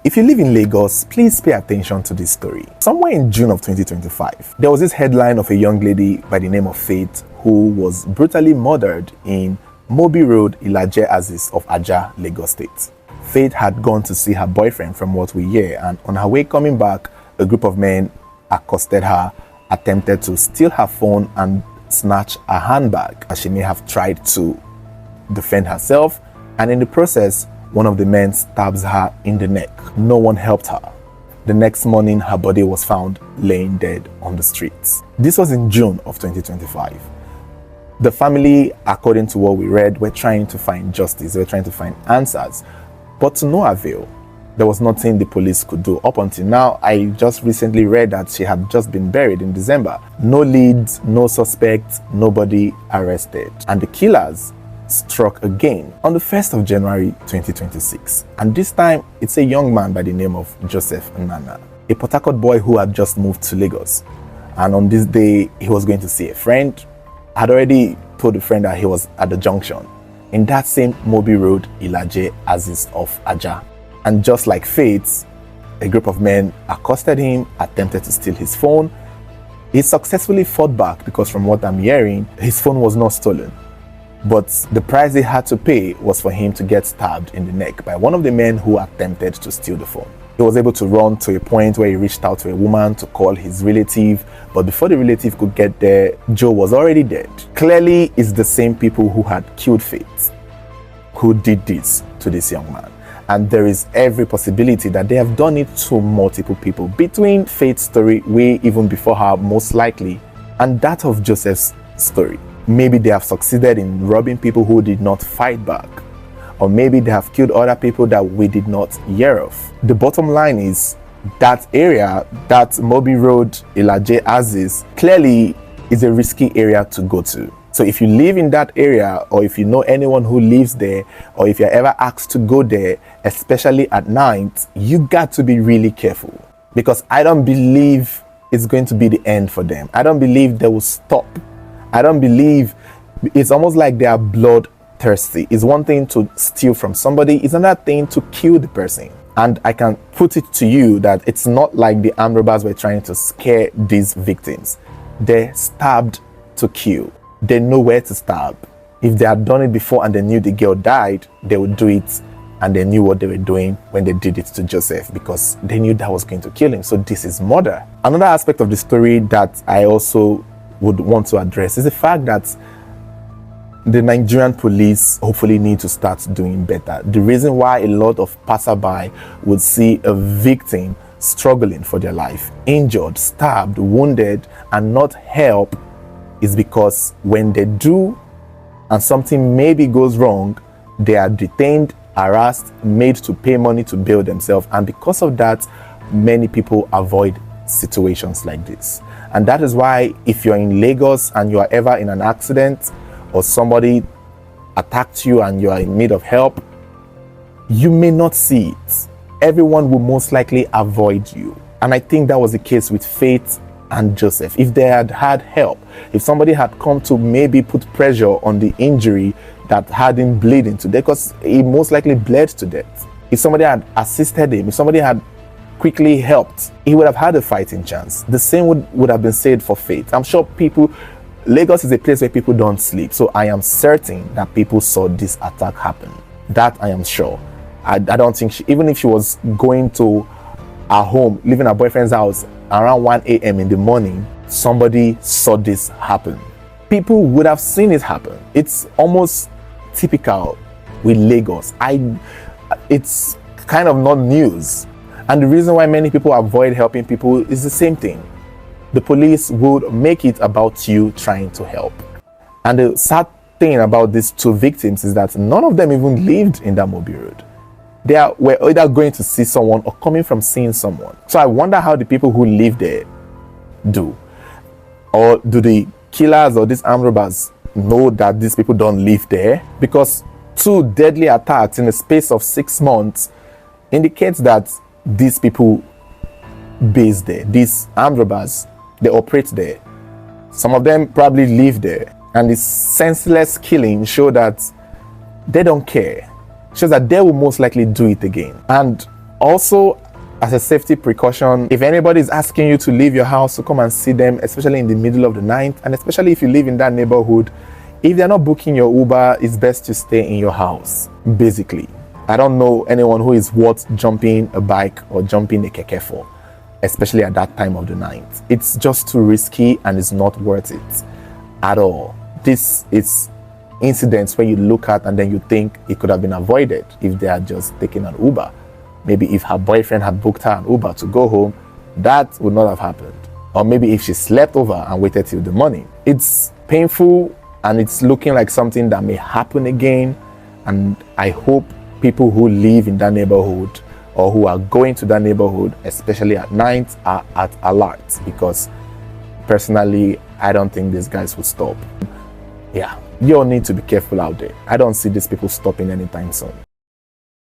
If you live in Lagos, please pay attention to this story. Somewhere in June of 2025, there was this headline of a young lady by the name of Faith who was brutally murdered in Moby Road, Ilaje Axis of Ajah, Lagos State. Faith had gone to see her boyfriend from what we hear, and on her way coming back, a group of men accosted her, attempted to steal her phone and snatch a handbag, as she may have tried to defend herself, and in the process, one of the men stabs her in the neck. No one helped her. The next morning, her body was found laying dead on the streets. This was in June of 2025. The family, according to what we read, were trying to find justice. They were trying to find answers, but to no avail. There was nothing the police could do up until now. I just recently read that she had just been buried in December. No leads, no suspects, nobody arrested. And the killers struck again on the 1st of January 2026. And this time, it's a young man by the name of Joseph Nana, a Port Harcourt boy who had just moved to Lagos. And on this day, he was going to see a friend. I had already told the friend that he was at the junction in that same Moby Road, Ilaje Axis of Ajah. And just like Faith, a group of men accosted him, attempted to steal his phone. He successfully fought back because from what I'm hearing, his phone was not stolen. But the price he had to pay was for him to get stabbed in the neck by one of the men who attempted to steal the phone. He was able to run to a point where he reached out to a woman to call his relative, but before the relative could get there, Joe was already dead. Clearly, it's the same people who had killed Faith who did this to this young man. And there is every possibility that they have done it to multiple people between Faith's story way even before her, most likely, and that of Joseph's story. Maybe they have succeeded in robbing people who did not fight back, or maybe they have killed other people that we did not hear of. The bottom line is that area, that Moby Road, Ilaje Axis, clearly is a risky area to go to. So if you live in that area, or if you know anyone who lives there, or if you're ever asked to go there, especially at night, you got to be really careful, because I don't believe it's going to be the end for them. I don't believe they will stop. I don't believe, it's almost like they are bloodthirsty. It's one thing to steal from somebody, it's another thing to kill the person. And I can put it to you that it's not like the armed robbers were trying to scare these victims. They stabbed to kill. They know where to stab. If they had done it before and they knew the girl died, they would do it, and they knew what they were doing when they did it to Joseph, because they knew that was going to kill him. So this is murder. Another aspect of the story that I also would want to address is the fact that the Nigerian police hopefully need to start doing better. The reason why a lot of passerby would see a victim struggling for their life, injured, stabbed, wounded, and not help is because when they do and something maybe goes wrong, they are detained, harassed, made to pay money to bail themselves, and because of that, many people avoid situations like this. And that is why if you're in Lagos and you are ever in an accident, or somebody attacked you and you are in need of help, you may not see it. Everyone will most likely avoid you. And I think that was the case with Faith and Joseph. If they had had help, if somebody had come to maybe put pressure on the injury that had him bleeding to death, because he most likely bled to death, if somebody had assisted him, if somebody had quickly helped, he would have had a fighting chance. The same would have been said for Faith. I'm sure Lagos is a place where people don't sleep, so I am certain that people saw this attack happen. That I am sure. I don't think even if she was going to her home, leaving her boyfriend's house around 1 a.m. in the morning, somebody saw this happen. People would have seen it happen. It's almost typical with Lagos. It's kind of not news. And the reason why many people avoid helping people is the same thing. The police would make it about you trying to help. And the sad thing about these two victims is that none of them even lived in that Moby Road. They were either going to see someone or coming from seeing someone. So I wonder how the people who live there do. Or do the killers or these armed robbers know that these people don't live there? Because 2 deadly attacks in the space of 6 months indicates that these people base there. These armed robbers, they operate there. Some of them probably live there. And this senseless killing shows that they don't care. Shows that they will most likely do it again. And Also, as a safety precaution, if anybody is asking you to leave your house to come and see them, especially in the middle of the night, and especially if you live in that neighborhood, if they're not booking your Uber, it's best to stay in your house, basically. I don't know anyone who is worth jumping a bike or jumping a keke for, especially at that time of the night. It's just too risky and it's not worth it at all. This is incidents where you look at and then you think it could have been avoided if they had just taken an Uber. Maybe if her boyfriend had booked her an Uber to go home, that would not have happened. Or maybe if she slept over and waited till the morning. It's painful and it's looking like something that may happen again. And I hope people who live in that neighborhood or who are going to that neighborhood, especially at night, are at alert, because personally, I don't think these guys will stop. Yeah, you all need to be careful out there. I don't see these people stopping anytime soon.